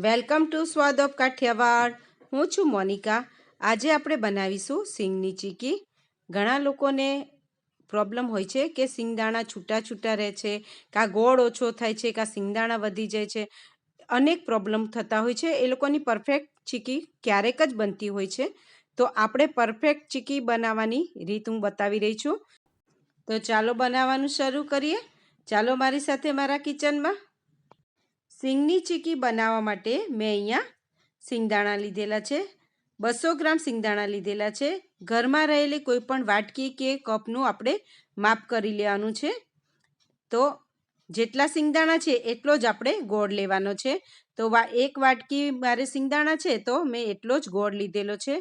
Welcome to સ્વાદ of Kathiawad. હું છું મોનિકા। આજે આપણે બનાવીશું સિંગની ચીકી। ઘણા લોકોને પ્રોબ્લેમ હોય છે કે સિંગદાણા છૂટા છૂટા રહે છે, કાં ગોળ ઓછો થાય છે, કાં સિંગદાણા વધી જાય છે, અનેક પ્રોબ્લેમ થતા હોય છે। એ લોકોની પરફેક્ટ ચીકી ક્યારેક જ બનતી હોય છે। તો આપણે પરફેક્ટ ચીકી બનાવવાની રીત હું બતાવી રહી છું। તો ચાલો બનાવવાનું શરૂ કરીએ। ચાલો મારી સાથે મારા કિચનમાં। સિંગની ચીકી બનાવવા માટે મેં અહીંયા સિંગદાણા લીધેલા છે, 200 ગ્રામ સિંગદાણા લીધેલા છે। ઘરમાં રહેલી કોઈ પણ વાટકી કે કપનું આપણે માપ કરી લેવાનું છે। તો જેટલા સિંગદાણા છે એટલો જ આપણે ગોળ લેવાનો છે। તો એક વાટકી મારે સિંગદાણા છે તો મેં એટલો જ ગોળ લીધેલો છે।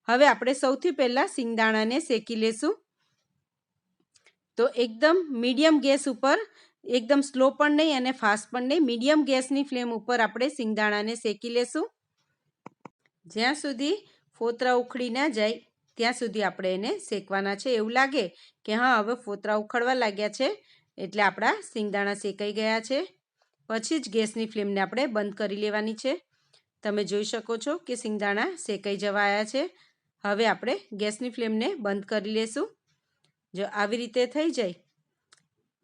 હવે આપણે સૌથી પહેલાં સિંગદાણાને શેકી લેશું। તો એકદમ મીડિયમ ગેસ ઉપર, એકદમ સ્લો પણ નહીં અને ફાસ્ટ પણ નહીં, મીડિયમ ગેસની ફ્લેમ ઉપર આપણે સિંગદાણાને શેકી લેશું। જ્યાં સુધી ફોતરા ઉખડી ના જાય ત્યાં સુધી આપણે એને શેકવાના છે। એવું લાગે કે હા હવે ફોતરા ઉખડવા લાગ્યા છે એટલે આપણા સિંગદાણા શેકાઈ ગયા છે, પછી જ ગેસની ફ્લેમને આપણે બંધ કરી લેવાની છે। તમે જોઈ શકો છો કે સિંગદાણા શેકાઈ જવા આવ્યા છે। હવે આપણે ગેસની ફ્લેમને બંધ કરી લેશું। જો આવી રીતે થઈ જાય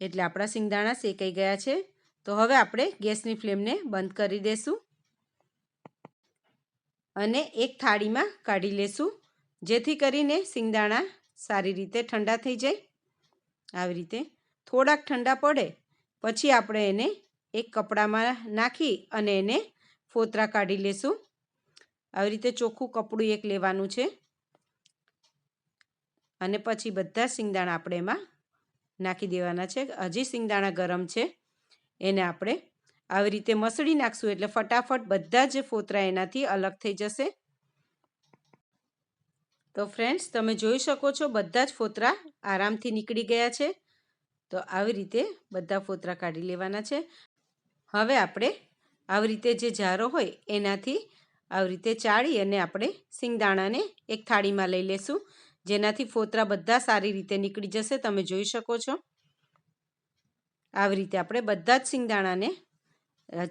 એટલે આપણા સિંગદાણા શેકાઈ ગયા છે। તો હવે આપણે ગેસની ફ્લેમને બંધ કરી દઈશું અને એક થાળીમાં કાઢી લેશું, જેથી કરીને સિંગદાણા સારી રીતે ઠંડા થઈ જાય। આવી રીતે થોડાક ઠંડા પડે પછી આપણે એને એક કપડામાં નાખી અને એને ફોતરા કાઢી લેશું। આવી રીતે ચોખ્ખું કપડું એક લેવાનું છે અને પછી બધા સિંગદાણા આપણે એમાં નાખી દેવાના છે। હજી સિંગદાણા ગરમ છે, એને આપણે આવી રીતે મસળી નાખશું એટલે ફટાફટ બધા જ ફોતરા એનાથી અલગ થઈ જશે। તો ફ્રેન્ડ્સ, તમે જોઈ શકો છો બધા જ ફોતરા આરામથી નીકળી ગયા છે। તો આવી રીતે બધા ફોતરા કાઢી લેવાના છે। હવે આપણે આવી રીતે જે જારો હોય એનાથી આવી રીતે ચાળી અને આપણે સિંગદાણાને એક થાળીમાં લઈ લેશું, જેનાથી ફોતરા બધા સારી રીતે નીકળી જશે। તમે જોઈ શકો છો આવી રીતે આપણે બધા જ સિંગદાણાને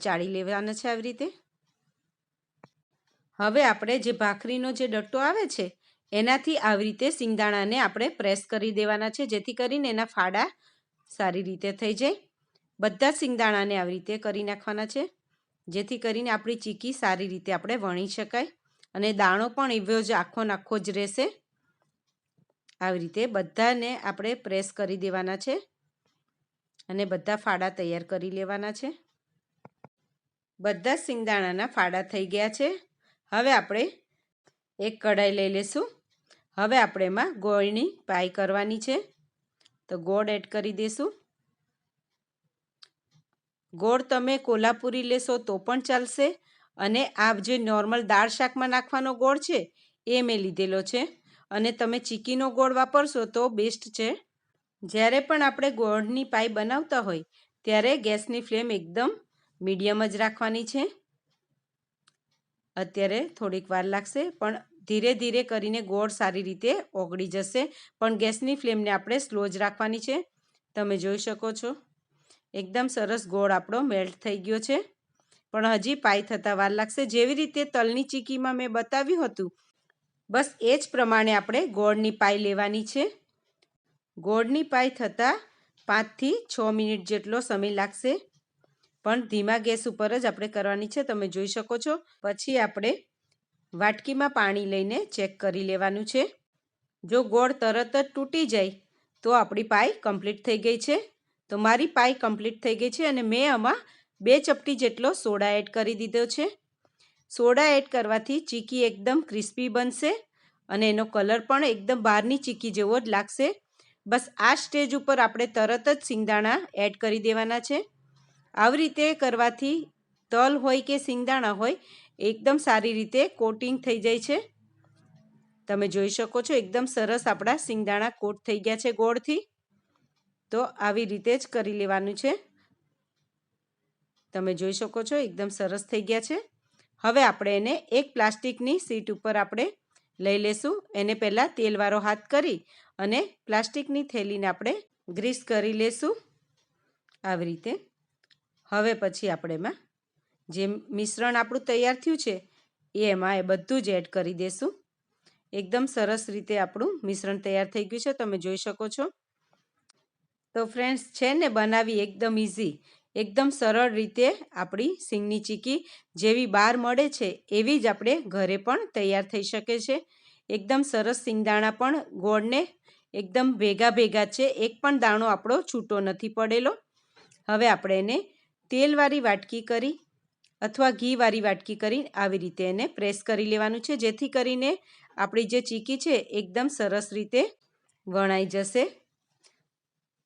ચાળી લેવાના છે આવી રીતે। હવે આપણે જે ભાખરીનો જે ડટ્ટો આવે છે એનાથી આવી રીતે સિંગદાણાને આપણે પ્રેસ કરી દેવાના છે, જેથી કરીને એના ફાડા સારી રીતે થઈ જાય। બધા સિંગદાણાને આવી રીતે કરી નાખવાના છે, જેથી કરીને આપણી ચીકી સારી રીતે આપણે વણી શકાય અને દાણો પણ એવો જ આખો નાખો જ રહેશે। આવી રીતે બધાને આપણે પ્રેસ કરી દેવાના છે અને બધા ફાડા તૈયાર કરી લેવાના છે। બધા સિંગદાણાના ફાડા થઈ ગયા છે। હવે આપણે એક કઢાઈ લઈ લેશું। હવે આપણે એમાં ગોળની પાઈ કરવાની છે, તો ગોળ એડ કરી દઈશું। ગોળ તમે કોલ્હાપુરી લેશો તો પણ ચાલશે અને આ જે નોર્મલ દાળ શાકમાં નાખવાનો ગોળ છે એ મેં લીધેલો છે અને તમે ચીકીનો ગોળ વાપરશો તો બેસ્ટ છે। જ્યારે પણ આપણે ગોળની પાઈ બનાવતા હોય ત્યારે ગેસની ફ્લેમ એકદમ મીડિયમ જ રાખવાની છે। અત્યારે થોડીક વાર લાગશે પણ ધીરે ધીરે કરીને ગોળ સારી રીતે ઓગળી જશે, પણ ગેસની ફ્લેમને આપણે સ્લો જ રાખવાની છે। તમે જોઈ શકો છો એકદમ સરસ ગોળ આપણો મેલ્ટ થઈ ગયો છે, પણ હજી પાઈ થતાં વાર લાગશે। જેવી રીતે તલની ચીકીમાં મેં બતાવ્યું હતું બસ એ જ પ્રમાણે આપણે ગોળની પાઈ લેવાની છે। ગોળની પાઈ થતાં 5 થી 6 મિનિટ જેટલો સમય લાગશે, પણ ધીમા ગેસ ઉપર જ આપણે કરવાની છે। તમે જોઈ શકો છો પછી આપણે વાટકીમાં પાણી લઈને ચેક કરી લેવાનું છે। જો ગોળ તરત જ તૂટી જાય તો આપણી પાઈ કમ્પ્લીટ થઈ ગઈ છે। તો મારી પાઈ કમ્પ્લીટ થઈ ગઈ છે અને મેં આમાં 2 ચપટી જેટલો સોડા એડ કરી દીધો છે। સોડા એડ કરવાથી ચીકી એકદમ ક્રિસ્પી બનશે અને એનો કલર પણ એકદમ બહારની ચીકી જેવો જ લાગશે। બસ આ સ્ટેજ ઉપર આપણે તરત જ સિંગદાણા એડ કરી દેવાના છે। આવી રીતે કરવાથી તલ હોય કે સિંગદાણા હોય એકદમ સારી રીતે કોટિંગ થઈ જાય છે। તમે જોઈ શકો છો એકદમ સરસ આપણા સિંગદાણા કોટ થઈ ગયા છે ગોળથી। તો આવી રીતે જ કરી લેવાનું છે। તમે જોઈ શકો છો એકદમ સરસ થઈ ગયા છે। હવે આપણે એને એક પ્લાસ્ટિકની શીટ ઉપર આપણે લઈ લેશું। એને પહેલાં તેલવાળો હાથ કરી અને પ્લાસ્ટિકની થેલીને આપણે ગ્રીસ કરી લેશું આવી રીતે। હવે પછી આપણે એમાં જે મિશ્રણ આપણું તૈયાર થયું છે એમાં એ બધું જ એડ કરી દેશું. એકદમ સરસ રીતે આપણું મિશ્રણ તૈયાર થઈ ગયું છે, તમે જોઈ શકો છો. તો ફ્રેન્ડ્સ છે ને બનાવી એકદમ ઇઝી, એકદમ સરળ રીતે આપણી સિંગની ચીકી જેવી બહાર મળે છે એવી જ આપણે ઘરે પણ તૈયાર થઈ શકે છે. એકદમ સરસ સિંગદાણા પણ ગોળને એકદમ ભેગા ભેગા છે, એક પણ દાણો આપણો છૂટો નથી પડેલો. હવે આપણે એને તેલવાળી વાટકી કરી અથવા ઘીવાળી વાટકી કરી આવી રીતે એને પ્રેસ કરી લેવાનું છે, જેથી કરીને આપણી જે ચીકી છે એકદમ સરસ રીતે વણાઈ જશે.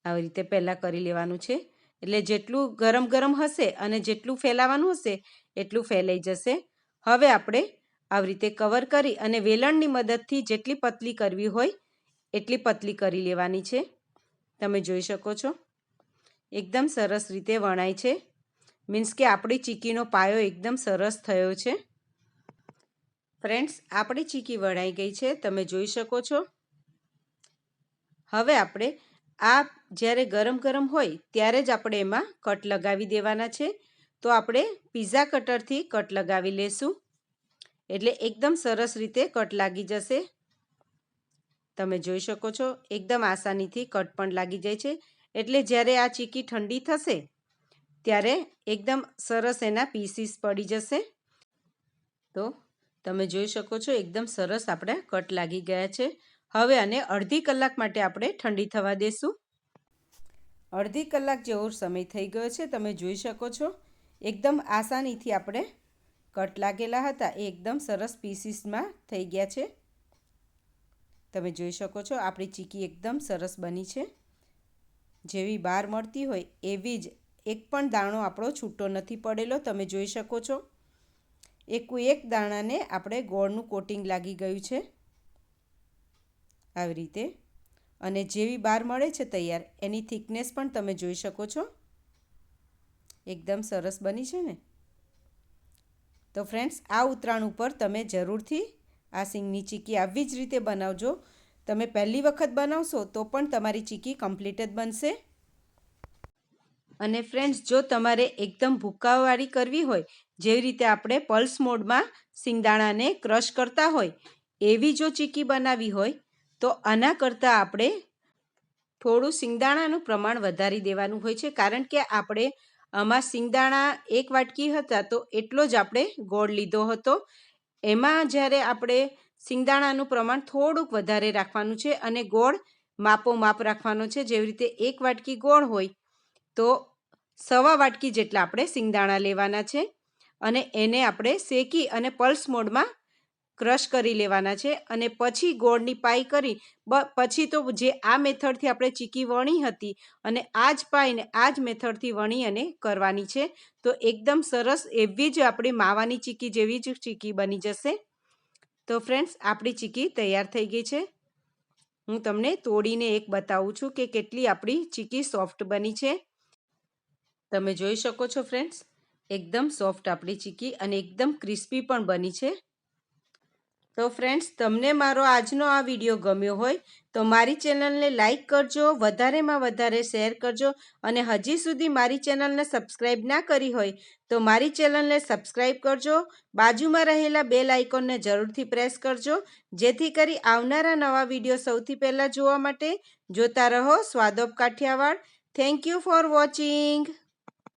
આવી રીતે પહેલાં કરી લેવાનું છે, એટલે જેટલું ગરમ ગરમ હશે અને જેટલું ફેલાવાનું હશે એટલું ફેલાઈ જશે. હવે આપણે આવી રીતે કવર કરી અને વેલણની મદદથી જેટલી પતલી કરવી હોય એટલી પતલી કરી લેવાની છે. તમે જોઈ શકો છો એકદમ સરસ રીતે વણાય છે, મીન્સ કે આપણી ચીકીનો પાયો એકદમ સરસ થયો છે. ફ્રેન્ડ્સ આપણી ચીકી વણાઈ ગઈ છે, તમે જોઈ શકો છો. હવે આપણે આ જ્યારે ગરમ ગરમ હોય ત્યારે જ આપણે એમાં કટ લગાવી દેવાના છે. તો આપણે પિઝા કટરથી કટ લગાવી લેશું, એટલે એકદમ સરસ રીતે કટ લાગી જશે. તમે જોઈ શકો છો એકદમ આસાનીથી કટ પણ લાગી જાય છે, એટલે જ્યારે આ ચીકી ઠંડી થશે ત્યારે એકદમ સરસ એના પીસીસ પડી જશે. તો તમે જોઈ શકો છો એકદમ સરસ આપણે કટ લાગી ગયા છે. હવે આને અડધી કલાક માટે આપણે ઠંડી થવા દેશું. અડધી કલાક જેવો સમય થઈ ગયો છે, તમે જોઈ શકો છો એકદમ આસાનીથી આપણે કટ લાગેલા હતા એ એકદમ સરસ પીસીસમાં થઈ ગયા છે. તમે જોઈ શકો છો આપણી ચીકી એકદમ સરસ બની છે, જેવી બહાર મળતી હોય એવી જ, એક પણ દાણો આપણો છૂટો નથી પડેલો. તમે જોઈ શકો છો એક દાણાને આપણે ગોળનું કોટિંગ લાગી ગયું છે આવી રીતે. અને જેવી બહાર મળે છે તૈયાર એની થિકનેસ પણ તમે જોઈ શકો છો, એકદમ સરસ બની છે ને. તો ફ્રેન્ડ્સ આ ઉતરાણ ઉપર તમે જરૂરથી આ સિંગની ચીકી આવી જ રીતે બનાવજો. તમે પહેલી વખત બનાવશો તો પણ તમારી ચીકી કમ્પ્લીટ જ બનશે. અને ફ્રેન્ડ્સ જો તમારે એકદમ ભૂકાવાળી કરવી હોય, જેવી રીતે આપણે પલ્સ મોડમાં સિંગદાણાને ક્રશ કરતા હોય એવી જો ચીકી બનાવી હોય તો આના કરતાં આપણે થોડું સિંગદાણાનું પ્રમાણ વધારી દેવાનું હોય છે, કારણ કે આપણે આમાં સિંગદાણા 1 વાટકી હતા તો એટલો જ આપણે ગોળ લીધો હતો. એમાં જ્યારે આપણે સિંગદાણાનું પ્રમાણ થોડુંક વધારે રાખવાનું છે અને ગોળ માપોમાપ રાખવાનો છે. જેવી રીતે 1 વાટકી ગોળ હોય તો 1.25 વાટકી જેટલા આપણે સિંગદાણા લેવાના છે અને એને આપણે શેકી અને પલ્સ મોડમાં ક્રશ કરી લેવાના છે. અને પછી ગોળની પાઈ કરી પછી તો જે આ મેથડથી આપણે ચીકી વણી હતી અને આ જ પાઈને આ જ મેથડથી વણી અને કરવાની છે. તો એકદમ સરસ એવી જ આપણી માવાની ચીકી જેવી જ ચીકી બની જશે. તો ફ્રેન્ડ્સ આપણી ચીકી તૈયાર થઈ ગઈ છે. હું તમને તોડીને એક બતાવું છું કે કેટલી આપણી ચીકી સોફ્ટ બની છે. તમે જોઈ શકો છો ફ્રેન્ડ્સ એકદમ સોફ્ટ આપણી ચીકી અને એકદમ ક્રિસ્પી પણ બની છે. તો ફ્રેન્ડ્સ તમને મારો આજનો આ વિડીયો ગમ્યો હોય તો મારી ચેનલને લાઈક કરજો, વધારેમાં વધારે શેર કરજો અને હજી સુધી મારી ચેનલને સબસ્ક્રાઈબ ના કરી હોય તો મારી ચેનલને સબસ્ક્રાઈબ કરજો. બાજુમાં રહેલા બેલ આઇકોનને જરૂરથી પ્રેસ કરજો, જેથી કરી આવનારા નવા વિડીયો સૌથી પહેલાં જોવા માટે જોતા રહો સ્વાદ of Kathiawad. Thank you for watching.